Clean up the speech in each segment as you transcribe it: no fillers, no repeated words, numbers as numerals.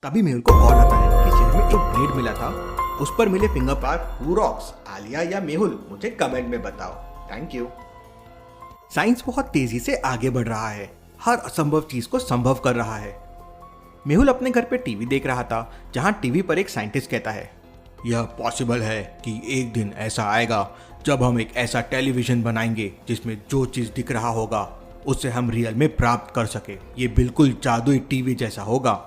तभी मेहुल को कॉल आता है कि शहर में एक ब्लेड मिला था, उस पर मिले finger part who rocks, Alia या मेहुल, मुझे कमेंट में बताओ। Thank you. साइंस बहुत तेजी से आगे बढ़ रहा है, हर असंभव चीज को संभव कर रहा है। मेहुल अपने घर पे टीवी देख रहा था, जहां टीवी पर एक साइंटिस्ट कहता है, यह पॉसिबल है कि एक दिन ऐसा आएगा जब हम एक ऐसा टेलीविजन बनाएंगे जिसमें जो चीज दिख रहा होगा उससे हम रियल में प्राप्त कर सके। ये बिल्कुल जादुई टीवी जैसा होगा।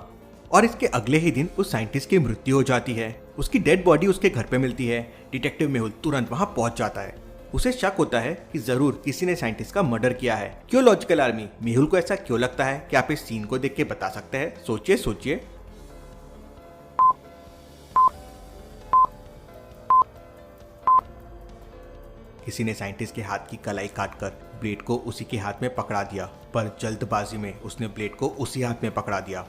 और इसके अगले ही दिन उस साइंटिस्ट की मृत्यु हो जाती है। उसकी डेड बॉडी उसके घर पे मिलती है। डिटेक्टिव मेहुल तुरंत वहां पहुंच जाता है। उसे शक होता है कि जरूर किसी ने साइंटिस्ट का मर्डर किया है। क्यों लॉजिकल आर्मी, मेहुल को ऐसा क्यों लगता है? क्या आप इस सीन को देख के बता सकते हैं? सोचिए सोचिए। किसी ने साइंटिस्ट के हाथ की कलाई काटकर ब्लेड को उसी के हाथ में पकड़ा दिया, पर जल्दबाजी में उसने ब्लेड को उसी हाथ में पकड़ा दिया।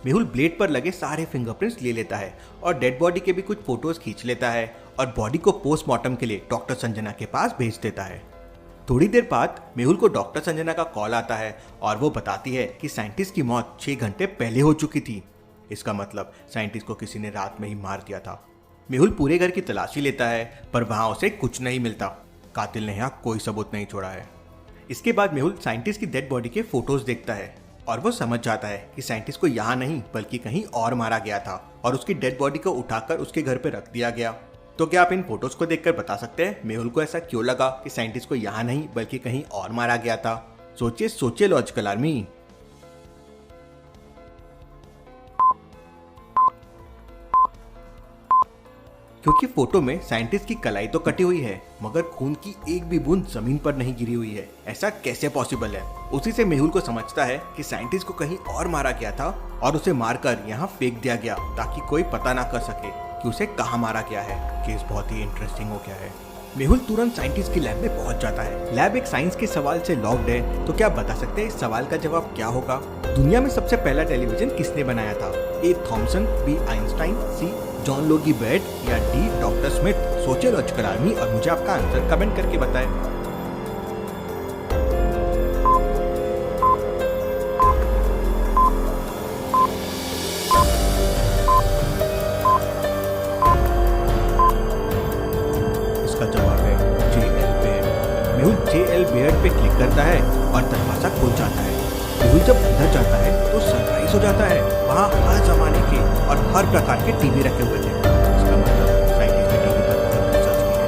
मेहुल ब्लेड पर लगे सारे फिंगरप्रिंट्स ले लेता है और डेड बॉडी के भी कुछ फोटोज खींच लेता है और बॉडी को पोस्टमार्टम के लिए डॉक्टर संजना के पास भेज देता है। थोड़ी देर बाद मेहुल को डॉक्टर संजना का कॉल आता है और वो बताती है कि साइंटिस्ट की मौत 6 घंटे पहले हो चुकी थी। इसका मतलब साइंटिस्ट को किसी ने रात में ही मार दिया था। मेहुल पूरे घर की तलाशी लेता है, पर वहां उसे कुछ नहीं मिलता। कातिल ने यहाँ कोई सबूत नहीं छोड़ा है। इसके बाद मेहुल साइंटिस्ट की डेड बॉडी के फोटोज देखता है और वो समझ जाता है कि साइंटिस्ट को यहाँ नहीं बल्कि कहीं और मारा गया था और उसकी डेड बॉडी को उठाकर उसके घर पे रख दिया गया। तो क्या आप इन फोटोज को देखकर बता सकते हैं मेहुल को ऐसा क्यों लगा कि साइंटिस्ट को यहाँ नहीं बल्कि कहीं और मारा गया था? सोचिए सोचिए लॉजिकल आर्मी। क्योंकि फोटो में साइंटिस्ट की कलाई तो कटी हुई है, मगर खून की एक भी बूंद जमीन पर नहीं गिरी हुई है। ऐसा कैसे पॉसिबल है? उसी से मेहुल को समझता है कि साइंटिस्ट को कहीं और मारा गया था और उसे मारकर यहाँ फेंक दिया गया ताकि कोई पता ना कर सके कि उसे कहाँ मारा गया है। केस बहुत ही इंटरेस्टिंग हो गया है। मेहुल तुरंत साइंटिस्ट की लैब में पहुंच जाता है। लैब एक साइंस के सवाल से लॉक्ड है, तो क्या आप बता सकते हैं इस सवाल का जवाब क्या होगा? दुनिया में सबसे पहला टेलीविजन किसने बनाया था? ए थॉमसन, बी आइंस्टाइन, सी जॉन लोगी बेड या डी डॉक्टर स्मिथ? सोचिए लॉजिकल आर्मी और मुझे आपका आंसर कमेंट करके बताएं। इसका जवाब है जे.एल. बेयर। मेहुल जे.एल. बेयर पे क्लिक करता है और दरवाजा खुल जाता है। मेहुल जब अंदर जाता है तो सरप्राइज हो जाता है। वहाँ हर जमाने के और हर प्रकार के टीवी रखे हुए थे। इसका मतलब साइंटिस्ट ने टीवी पर बहुत रिसर्च की है।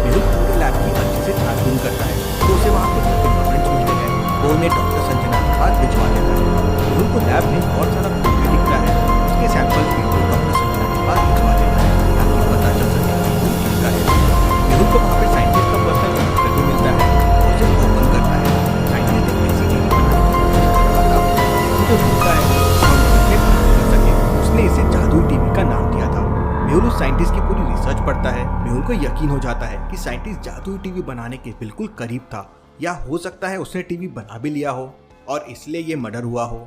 मेहुल पूरे लैब की अच्छे से छानबीन करता है तो उसे वहाँ कुछ फिंगरप्रिंट्स मिलते हैं। वो उन्हें डॉक्टर संजना के पास भिजवा देता है। मेहुल को लैब में बहुत सारा खून भी दिखता है। उसके सैंपल्स भी वो डॉक्टर संजना के पास भिजवा देता है ताकि पता चल सके कि खून किसका है। मेहुल को वहाँ पे साइंटिस्ट का पर्सनल कंप्यूटर भी मिलता है। उसे ओपन करता है। साइंटिस्ट एक ऐसी टीवी बनाने की कोशिश कर रहा था जो दिखता है उसने इसे जादुई टीवी का नाम दिया था। मेहुल उस साइंटिस्ट की पूरी रिसर्च पढ़ता है। मेहुल को यकीन हो जाता है कि साइंटिस्ट जादुई टीवी बनाने के बिल्कुल करीब था, या हो सकता है उसने टीवी बना भी लिया हो और इसलिए ये मर्डर हुआ हो।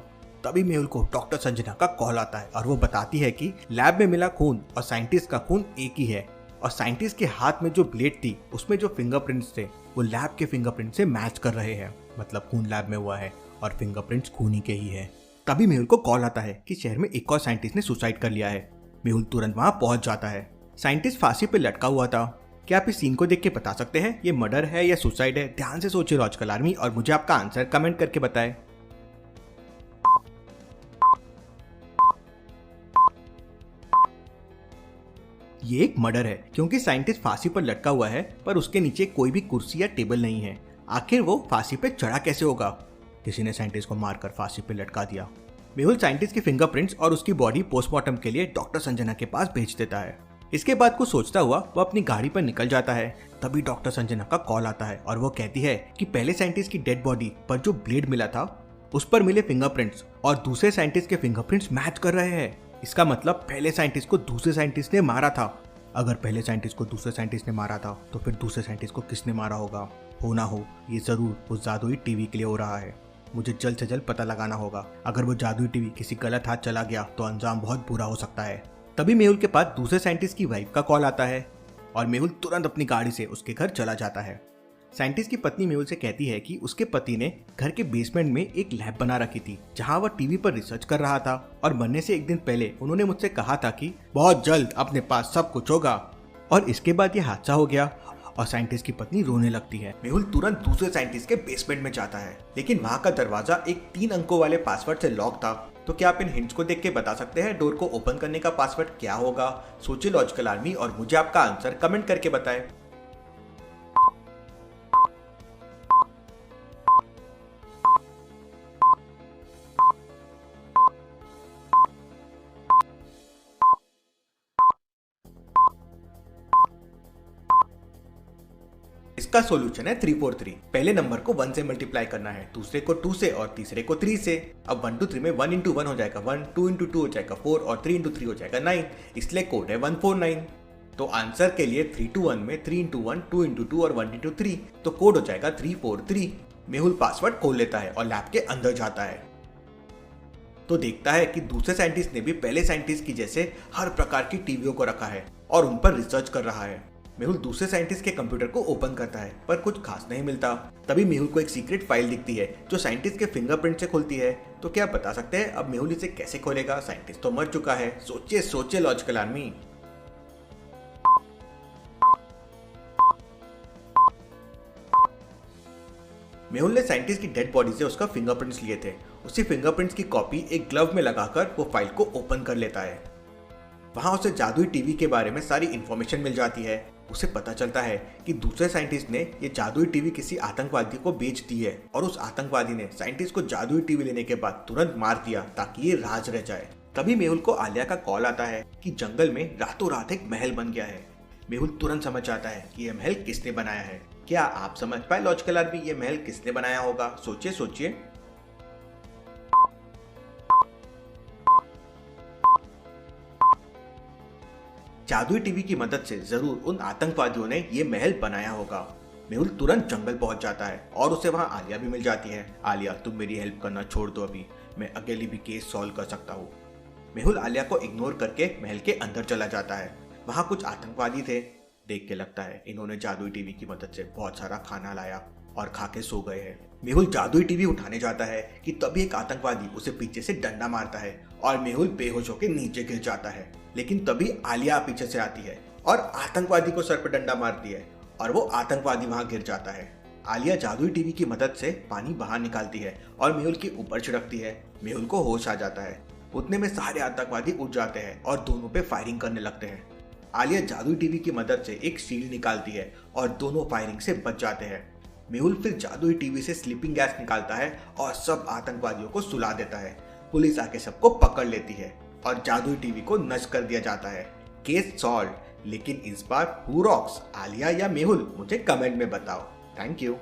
तभी मेहुल को डॉक्टर संजना का कॉल आता है और वो बताती है कि लैब में मिला खून और साइंटिस्ट का खून एक ही है और साइंटिस्ट के हाथ में जो ब्लेड थी उसमें जो फिंगरप्रिंट्स थे वो लैब के फिंगरप्रिंट से मैच कर रहे हैं। मतलब खून लैब में हुआ है और फिंगरप्रिंट्स खून ही के ही है। तभी मेहुल को कॉल आता है कि शहर में एक और साइंटिस्ट ने सुसाइड कर लिया है। मेहुल तुरंत वहां पहुंच जाता है। साइंटिस्ट फांसी पे लटका हुआ था। क्या आप इस सीन को देख के बता सकते हैं ये मर्डर है या सुसाइड है? ध्यान से सोचिए लॉजिकल आर्मी और मुझे आपका आंसर कमेंट करके बताएं। ये एक मर्डर है क्योंकि साइंटिस्ट फांसी पर लटका हुआ है, पर उसके नीचे कोई भी कुर्सी या टेबल नहीं है। आखिर वो फांसी पे चढ़ा कैसे होगा? किसी ने साइंटिस्ट को मारकर फांसी पे लटका दिया। मेहुल साइंटिस्ट के फिंगरप्रिंट्स और उसकी बॉडी पोस्टमार्टम के लिए डॉक्टर संजना के पास भेज देता है। इसके बाद कुछ सोचता हुआ वो अपनी गाड़ी पर निकल जाता है। तभी डॉक्टर संजना का कॉल आता है और वो कहती है कि पहले साइंटिस्ट की डेड बॉडी पर जो ब्लेड मिला था उस पर मिले फिंगरप्रिंट्स और दूसरे साइंटिस्ट के फिंगरप्रिंट्स मैच कर रहे हैं। इसका मतलब पहले साइंटिस्ट को दूसरे साइंटिस्ट ने मारा था। अगर पहले साइंटिस्ट को दूसरे साइंटिस्ट ने मारा था तो फिर दूसरे साइंटिस्ट को किसने मारा होगा? हो ना हो ये जरूर उस जादुई टीवी के लिए हो रहा है। मुझे जल्द से जल्द पता लगाना होगा। अगर वो जादुई टीवी किसी गलत हाथ चला गया तो अंजाम बहुत बुरा हो सकता है। तभी मेहुल के पास दूसरे साइंटिस्ट की वाइफ का कॉल आता है और मेहुल तुरंत अपनी गाड़ी से उसके घर चला जाता है। साइंटिस्ट की पत्नी मेहुल से कहती है कि उसके पति ने घर के बेसमेंट में एक लैब बना रखी थी जहां वह टीवी पर रिसर्च कर रहा था और मरने से एक दिन पहले उन्होंने मुझसे कहा था कि बहुत जल्द अपने पास सब कुछ होगा। और इसके बाद ये हादसा हो गया और साइंटिस्ट की पत्नी रोने लगती है। मेहुल तुरंत दूसरे साइंटिस्ट के बेसमेंट में जाता है, लेकिन वहाँ का दरवाजा एक 3 अंकों वाले पासवर्ड से लॉक था। तो क्या आप इन हिंट्स को देख के बता सकते हैं डोर को ओपन करने का पासवर्ड क्या होगा? सोचिए लॉजिकल आर्मी और मुझे आपका आंसर कमेंट करके बताएं। इसका सॉल्यूशन है 343। पहले नंबर को 1 से मल्टीप्लाई करना है, दूसरे को 2 से और तीसरे को 3 से। अब 1 to 3 में 1 into 1 हो जाएगा 1, 2 into 2 हो जाएगा 4 और 3 into 3 हो जाएगा 9, इसलिए कोड है 149। तो आंसर के लिए 3 to 1 में 3 into 1, 2 into 2 और 1 into 3, तो कोड हो जाएगा 343। मेहुल पासवर्ड खोल लेता है और लैब के अंदर जाता है तो देखता है कि दूसरे साइंटिस्ट ने भी पहले साइंटिस्ट की जैसे हर प्रकार की टीवियों को रखा है और उन पर रिसर्च कर रहा है। मेहुल दूसरे साइंटिस्ट के कंप्यूटर को ओपन करता है पर कुछ खास नहीं मिलता। तभी मेहुल को एक सीक्रेट फाइल दिखती है जो साइंटिस्ट के फिंगरप्रिंट से खुलती है। तो क्या आप बता सकते हैं अब मेहुल इसे कैसे खोलेगा? साइंटिस्ट तो मर चुका है। सोचिए सोचिए लॉजिकल आर्मी। मेहुल ने साइंटिस्ट की डेड बॉडी से उसका फिंगरप्रिंट्स लिए थे। उसी फिंगरप्रिंट्स की कॉपी एक ग्लव में लगाकर वो फाइल को ओपन कर लेता है। वहां उसे जादुई टीवी के बारे में सारी इंफॉर्मेशन मिल जाती है। उसे पता चलता है कि दूसरे साइंटिस्ट ने ये जादुई टीवी किसी आतंकवादी को बेच दी है और उस आतंकवादी ने साइंटिस्ट को जादुई टीवी लेने के बाद तुरंत मार दिया ताकि ये राज रह जाए। तभी मेहुल को आलिया का कॉल आता है कि जंगल में रातों रात एक महल बन गया है। मेहुल तुरंत समझ जाता है कि यह महल किसने बनाया है। क्या आप समझ पाए लॉजिकल आर्मी ये महल किसने बनाया होगा? सोचिए सोचिए। जादुई टीवी की मदद से जरूर उन आतंकवादियों ने ये महल बनाया होगा। मेहुल तुरंत जंगल पहुंच जाता है और उसे वहां आलिया भी मिल जाती है। आलिया तुम मेरी हेल्प करना छोड़ दो, अभी मैं अकेली भी केस सॉल्व कर सकता हूँ। मेहुल आलिया को इग्नोर करके महल के अंदर चला जाता है। वहां कुछ आतंकवादी थे। देख के लगता है इन्होंने जादुई टीवी की मदद से बहुत सारा खाना लाया और खा के सो गए हैं। मेहुल जादुई टीवी उठाने जाता है कि तभी एक आतंकवादी उसे पीछे से डंडा मारता है और मेहुल बेहोश होकर नीचे गिर जाता है। लेकिन तभी आलिया पीछे से आती है और आतंकवादी को सर पर डंडा मारती है और वो आतंकवादी वहां गिर जाता है। आलिया जादुई टीवी की मदद से पानी बाहर निकालती है और मेहुल के ऊपर छिड़कती है। मेहुल को होश आ जाता है। उतने में सारे आतंकवादी उठ जाते हैं और दोनों पे फायरिंग करने लगते हैं। आलिया जादुई टीवी की मदद से एक शील्ड निकालती है और दोनों फायरिंग से बच जाते हैं। मेहुल फिर जादुई टीवी से स्लीपिंग गैस निकालता है और सब आतंकवादियों को सुला देता है। पुलिस आके सबको पकड़ लेती है और जादुई टीवी को नष्ट कर दिया जाता है। Case solve. लेकिन इस बार हु रॉक्स, आलिया या मेहुल? मुझे कमेंट में बताओ। Thank you.